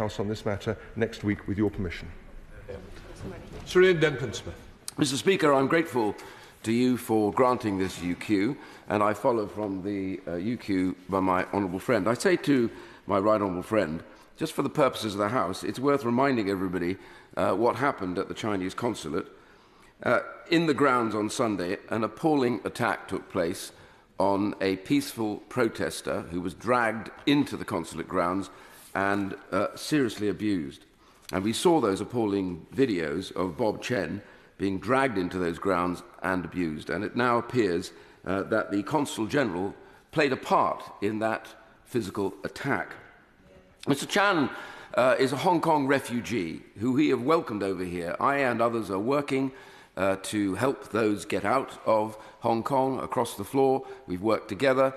House on this matter next week, with your permission. Sir Ian Duncan-Smith. Mr. Speaker, I'm grateful to you for granting this UQ, and I follow from the UQ by my honourable friend. I say to my right honourable friend, just for the purposes of the House, it's worth reminding everybody what happened at the Chinese consulate. In the grounds on Sunday, an appalling attack took place on a peaceful protester who was dragged into the consulate grounds and seriously abused. And we saw those appalling videos of Bob Chen being dragged into those grounds and abused. And it now appears that the Consul General played a part in that physical attack. Mr. Chan is a Hong Kong refugee who we have welcomed over here. I and others are working to help those get out of Hong Kong across the floor. We've worked together.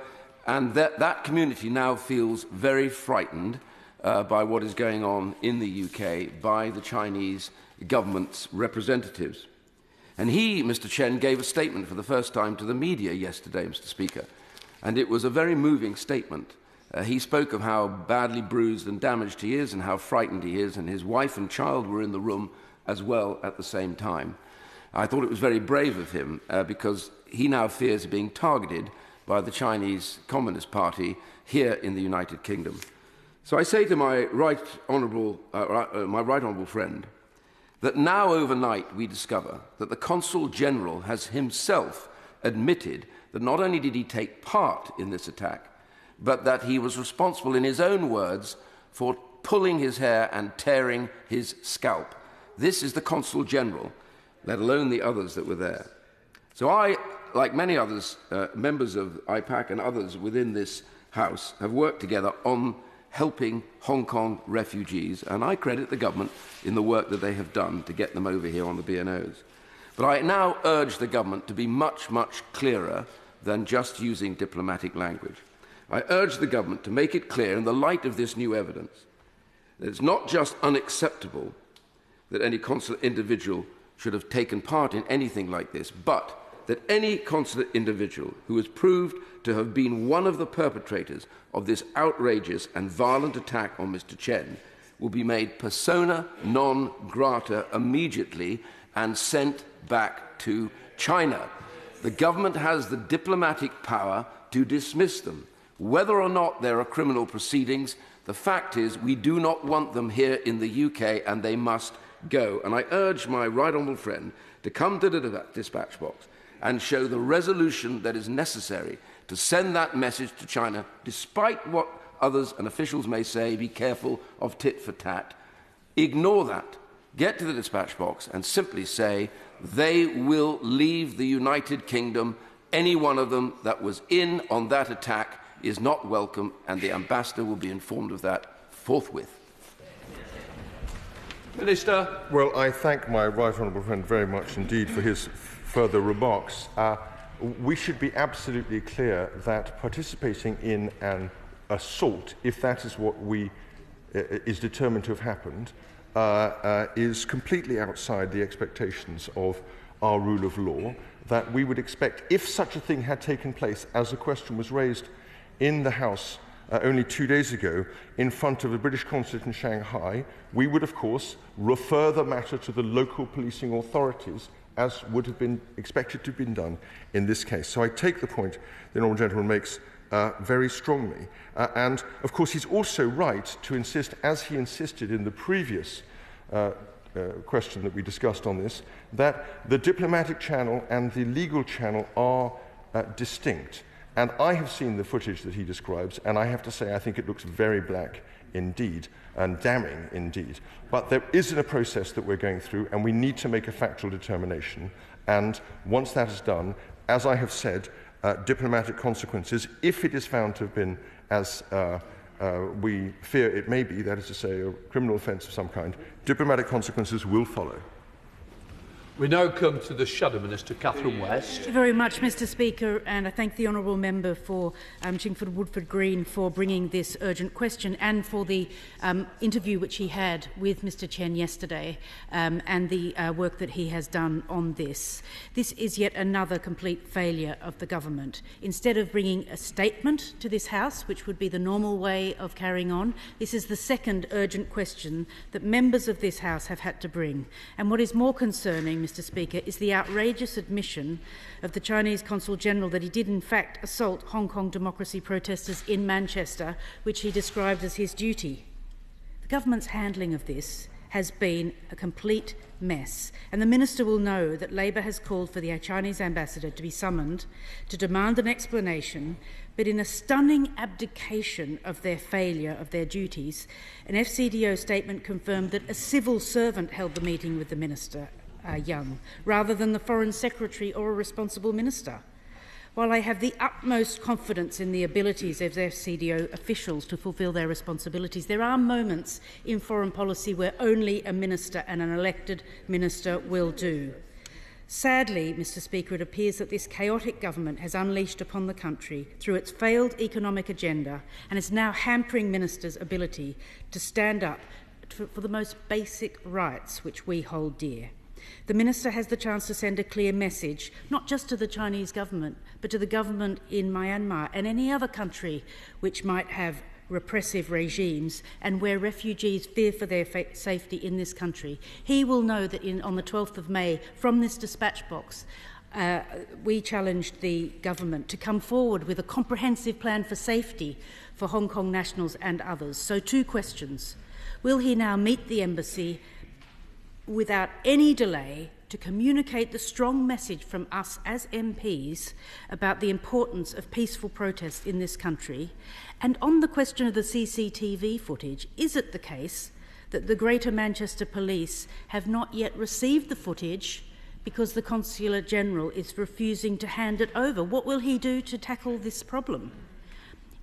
And that community now feels very frightened by what is going on in the UK by the Chinese government's representatives. And he, Mr. Chen, gave a statement for the first time to the media yesterday, Mr. Speaker, and it was a very moving statement. He spoke of how badly bruised and damaged he is and how frightened he is, and his wife and child were in the room as well at the same time. I thought it was very brave of him because he now fears being targeted by the Chinese Communist Party here in the United Kingdom. So I say to my right honourable friend that now overnight we discover that the Consul General has himself admitted that not only did he take part in this attack, but that he was responsible, in his own words, for pulling his hair and tearing his scalp. This is the Consul General, let alone the others that were there. So I, like many others, members of IPAC and others within this House, have worked together on helping Hong Kong refugees, and I credit the government in the work that they have done to get them over here on the B&Os. But I now urge the government to be much, much clearer than just using diplomatic language. I urge the government to make it clear, in the light of this new evidence, that it's not just unacceptable that any consulate individual should have taken part in anything like this, but that any consulate individual who is proved to have been one of the perpetrators of this outrageous and violent attack on Mr. Chen will be made persona non grata immediately and sent back to China. The government has the diplomatic power to dismiss them. Whether or not there are criminal proceedings, the fact is we do not want them here in the UK, and they must go. And I urge my right honourable friend to come to the dispatch box and show the resolution that is necessary to send that message to China, despite what others and officials may say, be careful of tit for tat. Ignore that. Get to the dispatch box and simply say they will leave the United Kingdom. Any one of them that was in on that attack is not welcome, and the ambassador will be informed of that forthwith. Minister. Well, I thank my right honourable friend very much indeed for his further remarks. We should be absolutely clear that participating in an assault, if that is what is determined to have happened, is completely outside the expectations of our rule of law, that we would expect, if such a thing had taken place, as the question was raised in the House only 2 days ago in front of the British consulate in Shanghai, we would, of course, refer the matter to the local policing authorities, as would have been expected to have been done in this case. So I take the point the honourable gentleman makes very strongly. And, of course, he's also right to insist, as he insisted in the previous question that we discussed on this, that the diplomatic channel and the legal channel are distinct. And I have seen the footage that he describes, and I have to say I think it looks very black indeed, and damning indeed. But there isn't a process that we're going through, and we need to make a factual determination. And once that is done, as I have said, diplomatic consequences, if it is found to have been as we fear it may be, that is to say, a criminal offence of some kind, diplomatic consequences will follow. We now come to the Shadow Minister, Catherine West. Thank you very much, Mr Speaker, and I thank the Honourable Member for Chingford-Woodford Green for bringing this urgent question and for the interview which he had with Mr Chen yesterday and the work that he has done on this. This is yet another complete failure of the government. Instead of bringing a statement to this House, which would be the normal way of carrying on, this is the second urgent question that members of this House have had to bring. And what is more concerning, Mr Speaker, is the outrageous admission of the Chinese Consul General that he did in fact assault Hong Kong democracy protesters in Manchester, which he described as his duty. The government's handling of this has been a complete mess, and the Minister will know that Labour has called for the Chinese ambassador to be summoned to demand an explanation, but in a stunning abdication of their failure of their duties, an FCDO statement confirmed that a civil servant held the meeting with the Minister, Young, rather than the Foreign Secretary or a responsible minister. While I have the utmost confidence in the abilities of FCDO officials to fulfil their responsibilities, there are moments in foreign policy where only a minister and an elected minister will do. Sadly, Mr Speaker, it appears that this chaotic government has unleashed upon the country through its failed economic agenda and is now hampering ministers' ability to stand up for the most basic rights which we hold dear. The Minister has the chance to send a clear message, not just to the Chinese government, but to the government in Myanmar and any other country which might have repressive regimes and where refugees fear for their safety in this country. He will know that on the 12th of May, from this dispatch box, we challenged the government to come forward with a comprehensive plan for safety for Hong Kong nationals and others. So 2 questions. Will he now meet the embassy without any delay to communicate the strong message from us as MPs about the importance of peaceful protest in this country? And on the question of the CCTV footage, is it the case that the Greater Manchester Police have not yet received the footage because the Consul General is refusing to hand it over? What will he do to tackle this problem?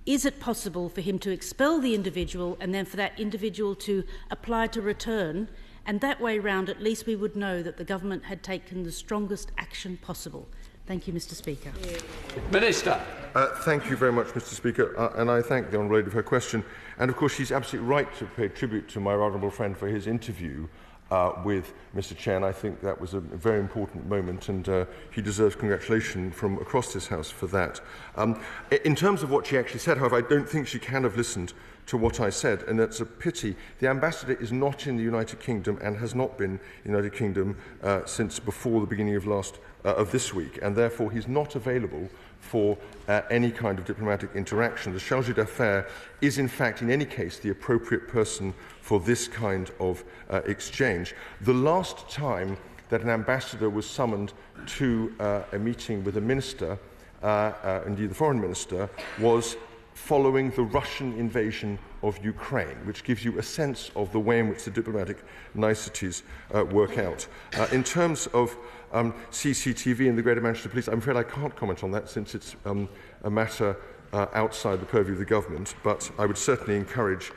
Is it possible for him to expel the individual and then for that individual to apply to return? And that way round, at least we would know that the government had taken the strongest action possible. Thank you, Mr Speaker. Minister. Thank you very much, Mr Speaker, and I thank the Honourable Lady for her question. And of course, she's absolutely right to pay tribute to my honourable friend for his interview with Mr Chen. I think that was a very important moment, and he deserves congratulations from across this House for that. In terms of what she actually said, however, I don't think she can have listened to what I said, and that's a pity. The ambassador is not in the United Kingdom and has not been in the United Kingdom since before the beginning of this week, and therefore he's not available for any kind of diplomatic interaction. The chargé d'affaires is, in fact, in any case, the appropriate person for this kind of exchange. The last time that an ambassador was summoned to a meeting with a minister, indeed the foreign minister, was following the Russian invasion of Ukraine, which gives you a sense of the way in which the diplomatic niceties work out. In terms of CCTV and the Greater Manchester Police, I'm afraid I can't comment on that since it's a matter outside the purview of the government, but I would certainly encourage,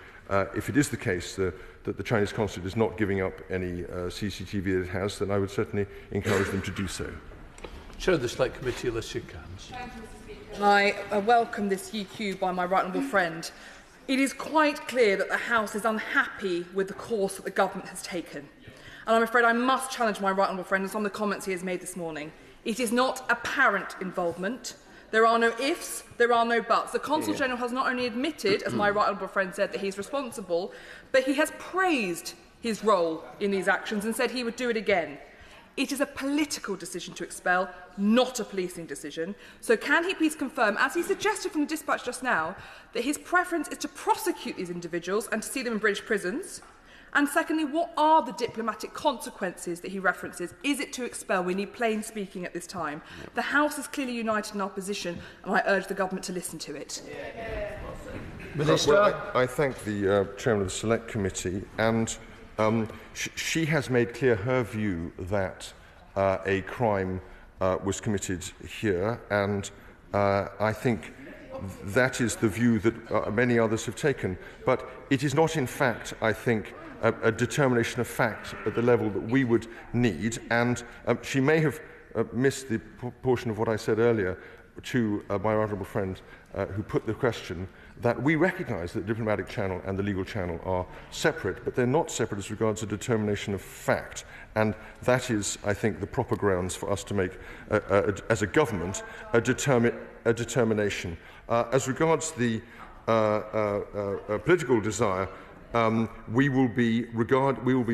if it is the case that the Chinese consulate is not giving up any CCTV that it has, then I would certainly encourage them to do so. Chair of the Select Committee, Alicia Cairns. I welcome this UQ by my right honourable friend. It is quite clear that the House is unhappy with the course that the government has taken. And I'm afraid I must challenge my right honourable friend on some of the comments he has made this morning. It is not apparent involvement. There are no ifs, there are no buts. The Consul General has not only admitted, as my right honourable friend said, that he's responsible, but he has praised his role in these actions and said he would do it again. It is a political decision to expel, not a policing decision. So can he please confirm, as he suggested from the dispatch just now, that his preference is to prosecute these individuals and to see them in British prisons? And secondly, what are the diplomatic consequences that he references? Is it to expel? We need plain speaking at this time. The House is clearly united in our position, and I urge the government to listen to it. Minister. Well, I thank the Chairman of the Select Committee, and she has made clear her view that a crime was committed here, and I think that is the view that many others have taken. But it is not, in fact, I think, a determination of fact at the level that we would need. And she may have missed the portion of what I said earlier to my honourable friend who put the question, that we recognise that the diplomatic channel and the legal channel are separate, but they're not separate as regards a determination of fact. And that is, I think, the proper grounds for us to make, as a government, a determination. As regards the political desire, we will be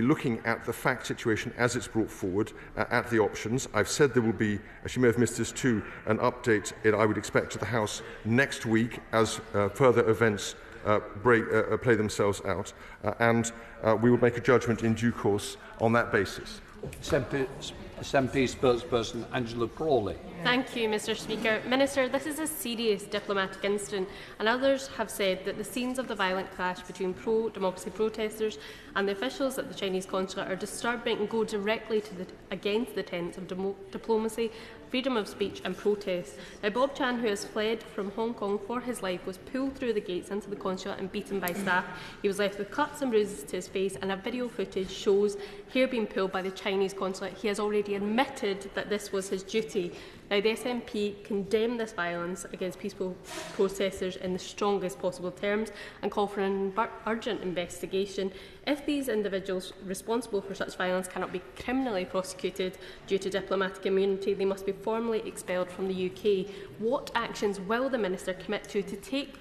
looking at the fact situation as it's brought forward, at the options. I've said there will be, as you may have missed this too, an update I would expect to the House next week as further events play themselves out, and we will make a judgment in due course on that basis. SNP spokesperson Angela Crawley. Thank you, Mr. Speaker. Minister, this is a serious diplomatic incident, and others have said that the scenes of the violent clash between pro-democracy protesters and the officials at the Chinese consulate are disturbing and go directly against the tenets of diplomacy, freedom of speech and protest. Now, Bob Chan, who has fled from Hong Kong for his life, was pulled through the gates into the consulate and beaten by staff. He was left with cuts and bruises to his face, and a video footage shows hair being pulled by the Chinese consulate. He has already admitted that this was his duty. Now, the SNP condemn this violence against peaceful protesters in the strongest possible terms and call for an urgent investigation. If these individuals responsible for such violence cannot be criminally prosecuted due to diplomatic immunity, they must be formally expelled from the UK. What actions will the Minister commit to take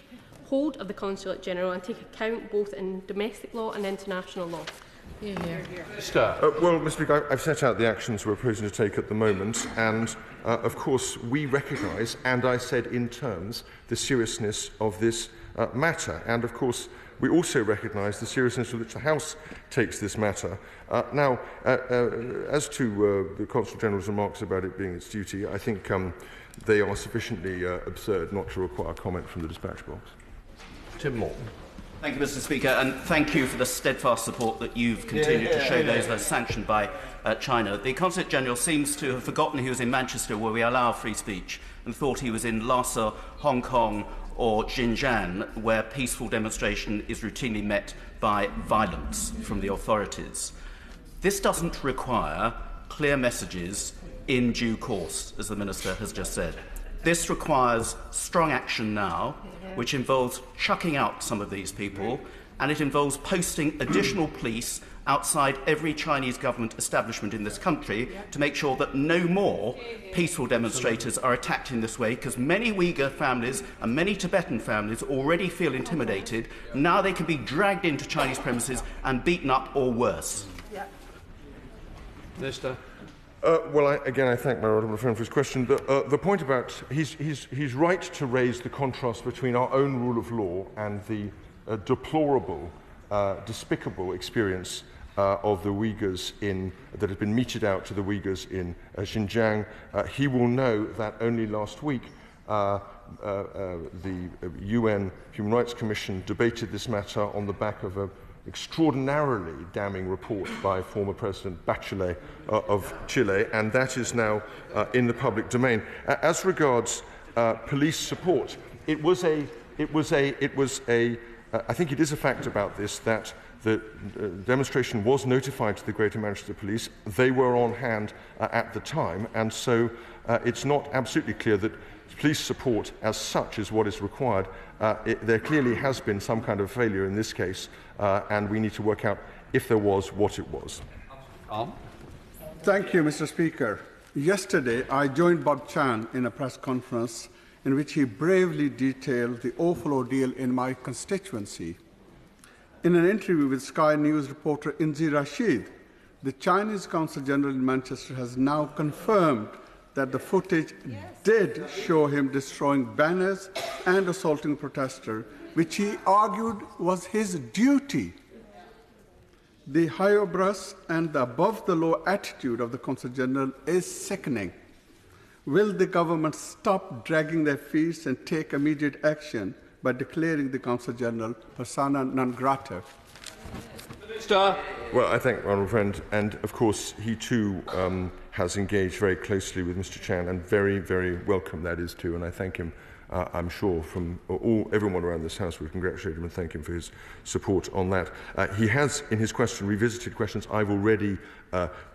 hold of the Consul General and take account both in domestic law and international law? Well, Mr. Speaker, I've set out the actions we're proposing to take at the moment, and of course we recognise, and I said in terms, the seriousness of this matter, and of course we also recognise the seriousness with which the House takes this matter. Now, as to the Consul General's remarks about it being its duty, I think they are sufficiently absurd not to require comment from the dispatch box. Tim Morton. Thank you, Mr. Speaker, and thank you for the steadfast support that you've continued to show those that are sanctioned by China. The Consul General seems to have forgotten he was in Manchester, where we allow free speech, and thought he was in Lhasa, Hong Kong, or Xinjiang, where peaceful demonstration is routinely met by violence from the authorities. This doesn't require clear messages in due course, as the Minister has just said. This requires strong action now, which involves chucking out some of these people, and it involves posting additional police outside every Chinese government establishment in this country to make sure that no more peaceful demonstrators are attacked in this way, because many Uyghur families and many Tibetan families already feel intimidated. Now they can be dragged into Chinese premises and beaten up or worse. Minister. Again, I thank my honourable friend for his question. The point about he's right to raise the contrast between our own rule of law and the deplorable, despicable experience of the Uyghurs that has been meted out to the Uyghurs in Xinjiang. He will know that only last week the UN Human Rights Commission debated this matter on the back of an extraordinarily damning report by former President Bachelet of Chile, and that is now in the public domain. As regards police support, I think it is a fact about this that the demonstration was notified to the Greater Manchester Police. They were on hand at the time, and so it's not absolutely clear that police support as such is what is required. There clearly has been some kind of failure in this case, and we need to work out, if there was, what it was. Thank you, Mr. Speaker. Yesterday, I joined Bob Chan in a press conference in which he bravely detailed the awful ordeal in my constituency. In an interview with Sky News reporter Inzi Rashid, the Chinese Consul General in Manchester has now confirmed that the footage did show him destroying banners and assaulting protesters, which he argued was his duty. The high-obras and the above-the-law attitude of the Consul General is sickening. Will the government stop dragging their feet and take immediate action by declaring the Consul General persona non grata? Minister. Well, I thank my honourable friend, and of course he too has engaged very closely with Mr. Chan, and very, very welcome that is too, and I thank him I'm sure, from everyone around this House. We congratulate him and thank him for his support on that. He has, in his question, revisited questions I've already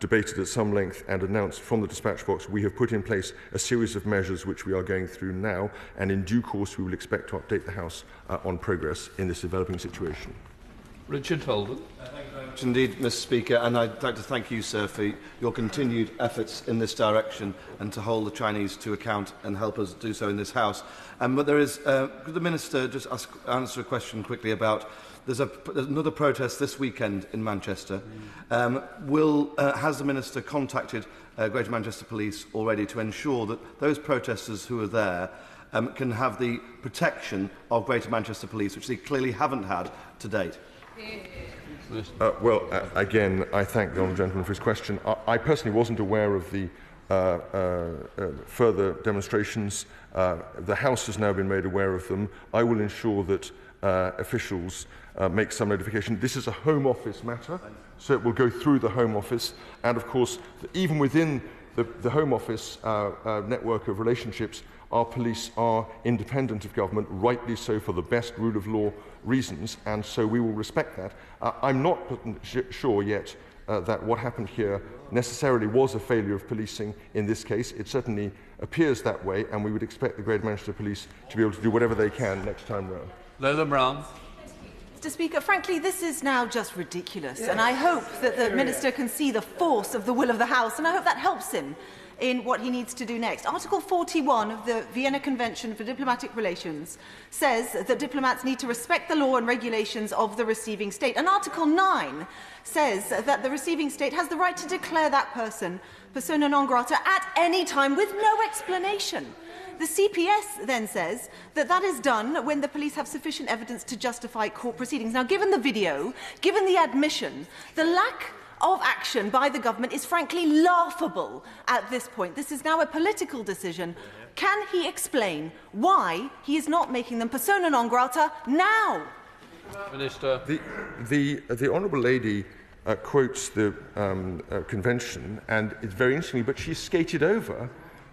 debated at some length and announced from the dispatch box. We have put in place a series of measures which we are going through now, and in due course we will expect to update the House on progress in this developing situation. Richard Holden. Thank you very much indeed, Mr. Speaker, and I'd like to thank you, sir, for your continued efforts in this direction and to hold the Chinese to account and help us do so in this House. But there is, could the Minister just answer a question quickly about, there's another protest this weekend in Manchester. Has the Minister contacted Greater Manchester Police already to ensure that those protesters who are there can have the protection of Greater Manchester Police, which they clearly haven't had to date? Again, I thank the honourable gentleman for his question. I personally wasn't aware of the further demonstrations. The House has now been made aware of them. I will ensure that officials make some notification. This is a Home Office matter, so it will go through the Home Office. And of course, even within the Home Office network of relationships, our police are independent of government, rightly so, for the best rule of law reasons, and so we will respect that. I'm not sure yet that what happened here necessarily was a failure of policing in this case. It certainly appears that way, and we would expect the Greater Manchester Police to be able to do whatever they can next time round. Lola Brown. Mr. Speaker, frankly, this is now just ridiculous, and I hope that the Minister can see the force of the will of the House, and I hope that helps him in what he needs to do next. Article 41 of the Vienna Convention for Diplomatic Relations says that diplomats need to respect the law and regulations of the receiving state. And Article 9 says that the receiving state has the right to declare that person persona non grata at any time with no explanation. The CPS then says that that is done when the police have sufficient evidence to justify court proceedings. Now, given the video, given the admission, the lack of action by the government is frankly laughable at this point. This is now a political decision. Can he explain why he is not making them persona non grata now? Minister. The Honourable Lady quotes the convention, and it's very interesting, but she skated over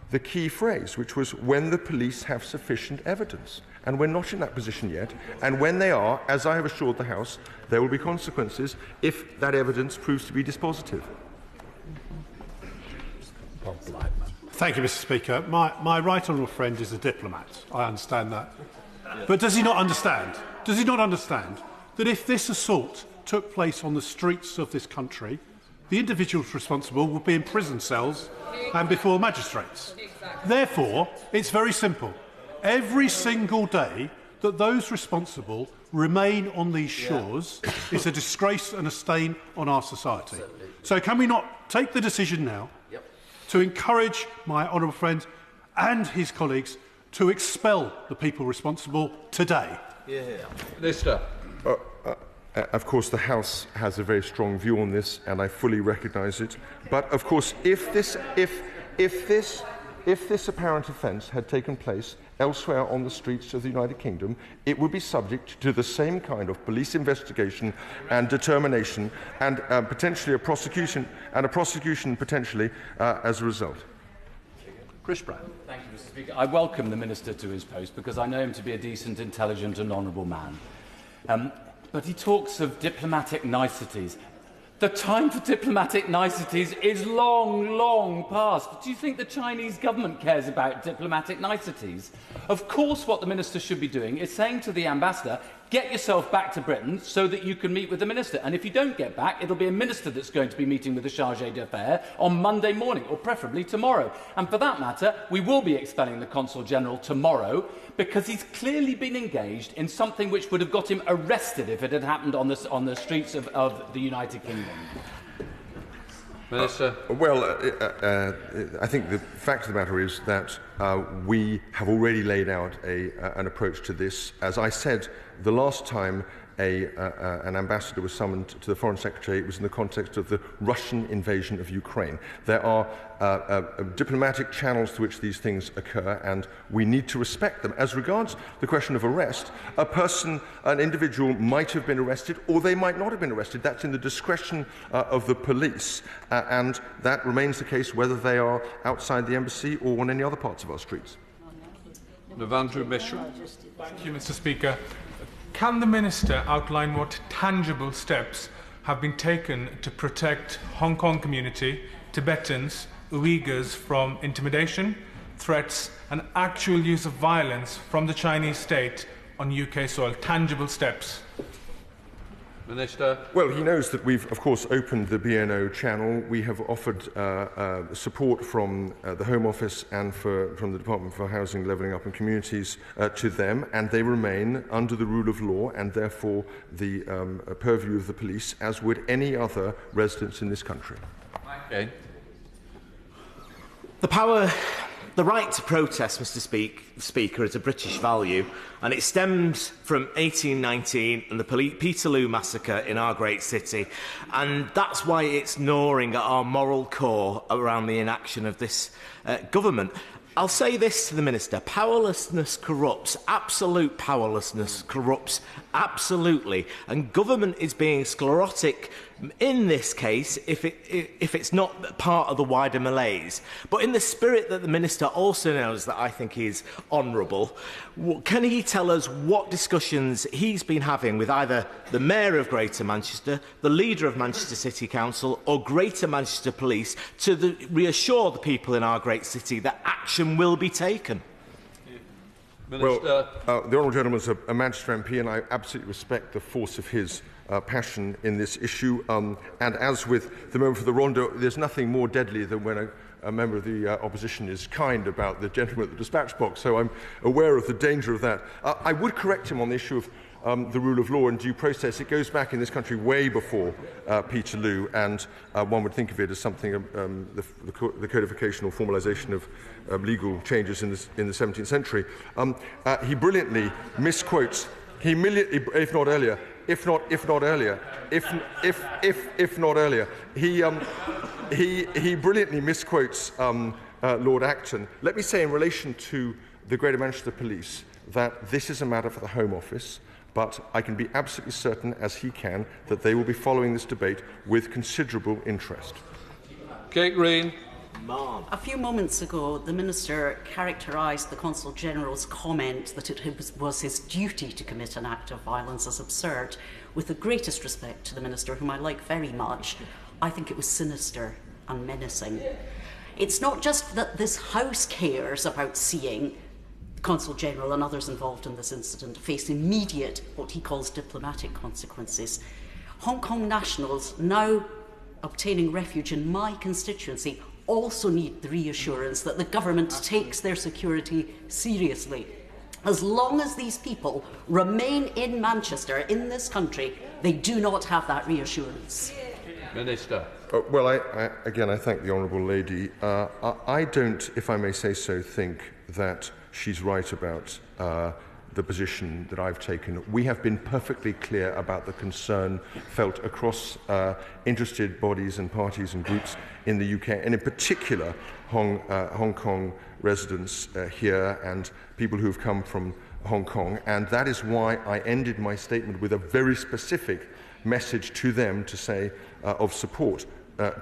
the key phrase, which was when the police have sufficient evidence. And we're not in that position yet. And when they are, as I have assured the House, there will be consequences if that evidence proves to be dispositive. Thank you, Mr. Speaker. My right honourable friend is a diplomat. I understand that. But does he not understand? Does he not understand that if this assault took place on the streets of this country, the individuals responsible would be in prison cells and before magistrates? Therefore, it's very simple. Every single day that those responsible remain on these shores is a disgrace and a stain on our society. So can we not take the decision now to encourage my honourable friend and his colleagues to expel the people responsible today? Minister. Of course, the House has a very strong view on this, and I fully recognise it. But of course, if this apparent offence had taken place elsewhere on the streets of the United Kingdom, it would be subject to the same kind of police investigation and determination, and potentially a prosecution, potentially as a result. Chris Brown. Thank you, Mr. Speaker. I welcome the Minister to his post because I know him to be a decent, intelligent and honourable man. But he talks of diplomatic niceties. The time for diplomatic niceties is long, long past. Do you think the Chinese government cares about diplomatic niceties? Of course, what the minister should be doing is saying to the ambassador, get yourself back to Britain so that you can meet with the minister. And if you don't get back, it'll be a minister that's going to be meeting with the chargé d'affaires on Monday morning, or preferably tomorrow. And for that matter, we will be expelling the Consul General tomorrow because he's clearly been engaged in something which would have got him arrested if it had happened on the streets of the United Kingdom. Minister. I think the fact of the matter is that we have already laid out an approach to this. As I said, the last time an ambassador was summoned to the Foreign Secretary, it was in the context of the Russian invasion of Ukraine. There are diplomatic channels through which these things occur, and we need to respect them. As regards the question of arrest, an individual might have been arrested, or they might not have been arrested. That's in the discretion of the police, and that remains the case whether they are outside the embassy or on any other parts of our streets. Navandru Mishra. Thank you, Mr. Speaker. Can the Minister outline what tangible steps have been taken to protect Hong Kong community, Tibetans, Uyghurs from intimidation, threats and actual use of violence from the Chinese state on UK soil? Tangible steps. Minister. Well, he knows that we've, of course, opened the BNO channel. We have offered support from the Home Office and from the Department for Housing, Levelling Up and Communities to them, and they remain under the rule of law and therefore the purview of the police, as would any other residents in this country. Okay. The right to protest, Mr. Speaker, is a British value, and it stems from 1819 and the Peterloo massacre in our great city, and that's why it's gnawing at our moral core around the inaction of this government. I'll say this to the Minister: powerlessness corrupts. Absolute powerlessness corrupts absolutely, and government is being sclerotic in this case if it's not part of the wider malaise. But in the spirit that the Minister also knows that I think is honourable, can he tell us what discussions he's been having with either the Mayor of Greater Manchester, the Leader of Manchester City Council or Greater Manchester Police to reassure the people in our great city that action will be taken? Minister. Well, the Honourable Gentleman is a Manchester MP, and I absolutely respect the force of his passion in this issue. And as with the member for the Rondo, there's nothing more deadly than when a member of the opposition is kind about the gentleman at the dispatch box. So I'm aware of the danger of that. I would correct him on the issue of the rule of law and due process. It goes back in this country way before Peterloo, and one would think of it as something the codification or formalisation of legal changes in the 17th century. He brilliantly misquotes. If not earlier, he brilliantly misquotes Lord Acton. Let me say in relation to the Greater Manchester Police that this is a matter for the Home Office, but I can be absolutely certain, as he can, that they will be following this debate with considerable interest. Kate Green. A few moments ago, the Minister characterised the Consul General's comment that it was his duty to commit an act of violence as absurd. With the greatest respect to the Minister, whom I like very much, I think it was sinister and menacing. It's not just that this House cares about seeing the Consul General and others involved in this incident face immediate, what he calls diplomatic consequences. Hong Kong nationals now obtaining refuge in my constituency also need the reassurance that the government takes their security seriously. As long as these people remain in Manchester, in this country, they do not have that reassurance. Minister. Well, I thank the Honourable Lady. I don't, if I may say so, think that she's right about the position that I've taken. We have been perfectly clear about the concern felt across interested bodies and parties and groups in the UK, and in particular Hong Kong residents here and people who have come from Hong Kong, and that is why I ended my statement with a very specific message to them to say of support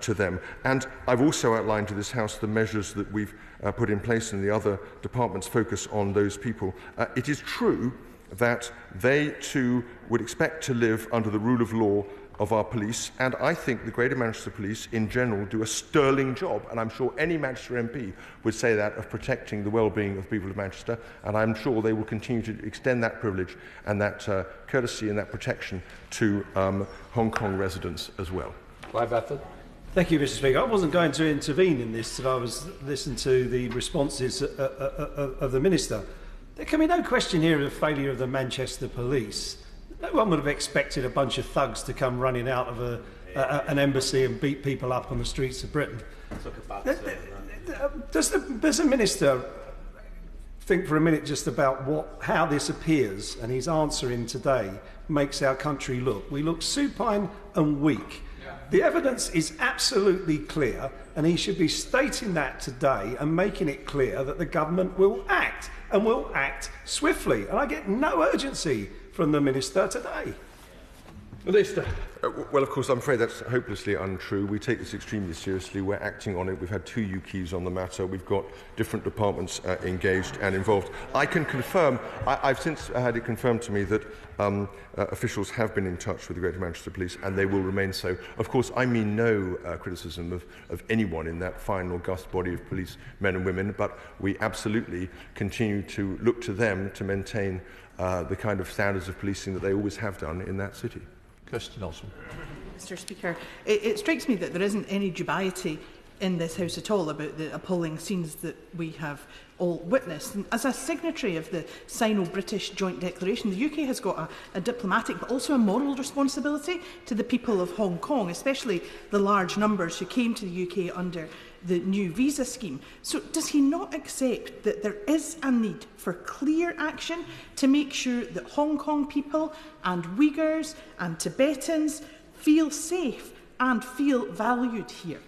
to them. And I've also outlined to this House the measures that we've put in place, and the other departments focus on those people. It is true that they too would expect to live under the rule of law of our police, and I think the Greater Manchester Police in general do a sterling job, and I'm sure any Manchester MP would say that, of protecting the well-being of the people of Manchester, and I'm sure they will continue to extend that privilege and that courtesy and that protection to Hong Kong residents as well. Clive Bethard. Thank you, Mr. Speaker. I wasn't going to intervene in this if I was listening to the responses of the Minister. There can be no question here of the failure of the Manchester Police. No one would have expected a bunch of thugs to come running out of an embassy and beat people up on the streets of Britain. Does the Minister think for a minute just about how this appears, and his answering today makes our country look? We look supine and weak. The evidence is absolutely clear, and he should be stating that today and making it clear that the government will act, and will act swiftly. And I get no urgency from the Minister today. Minister. Well, of course, I'm afraid that's hopelessly untrue. We take this extremely seriously. We're acting on it. We've had 2 UKs on the matter. We've got different departments engaged and involved. I can confirm, I've since had it confirmed to me that officials have been in touch with the Greater Manchester Police, and they will remain so. Of course, I mean no criticism of anyone in that fine, august body of police men and women, but we absolutely continue to look to them to maintain the kind of standards of policing that they always have done in that city. Kirsten Nelson. Mr. Speaker, it strikes me that there isn't any dubiety in this House at all about the appalling scenes that we have all witnessed. And as a signatory of the Sino-British Joint Declaration, the UK has got a diplomatic but also a moral responsibility to the people of Hong Kong, especially the large numbers who came to the UK under the new visa scheme. So does he not accept that there is a need for clear action to make sure that Hong Kong people and Uyghurs and Tibetans feel safe and feel valued here?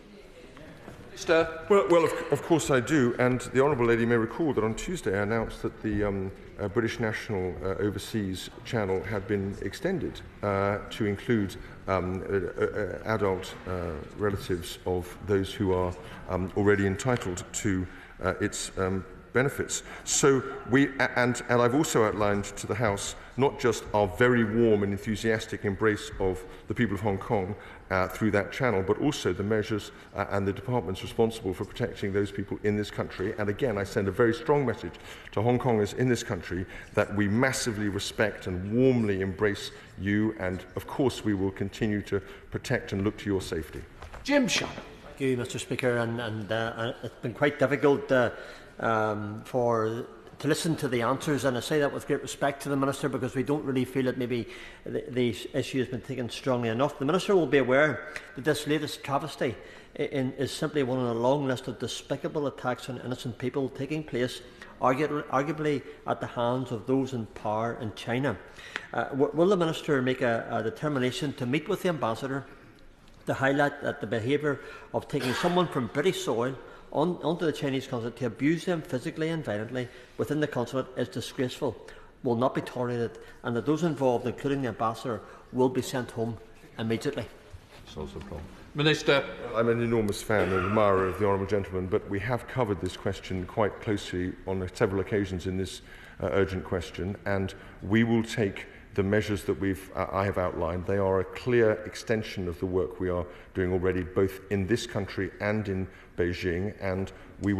Well, of course I do, and the Honourable Lady may recall that on Tuesday I announced that the British National Overseas Channel had been extended to include adult relatives of those who are already entitled to its benefits. So and I've also outlined to the House not just our very warm and enthusiastic embrace of the people of Hong Kong through that channel, but also the measures and the departments responsible for protecting those people in this country. And again, I send a very strong message to Hong Kongers in this country that we massively respect and warmly embrace you, and of course we will continue to protect and look to your safety. Jim Shannon. Thank you, Mr. Speaker, and it's been quite difficult to listen to the answers, and I say that with great respect to the Minister, because we don't really feel that maybe the issue has been taken strongly enough. The Minister will be aware that this latest travesty is simply one on a long list of despicable attacks on innocent people taking place, arguably at the hands of those in power in China. Will the Minister make a determination to meet with the Ambassador to highlight that the behaviour of taking someone from British soil onto the Chinese consulate to abuse them physically and violently within the consulate is disgraceful, will not be tolerated, and that those involved, including the Ambassador, will be sent home immediately? Solves the problem. Minister. I'm an enormous fan and admirer of the Honourable Gentleman, but we have covered this question quite closely on several occasions in this urgent question, and we will take the measures that I have outlined. They are a clear extension of the work we are doing already, both in this country and in Beijing, and we will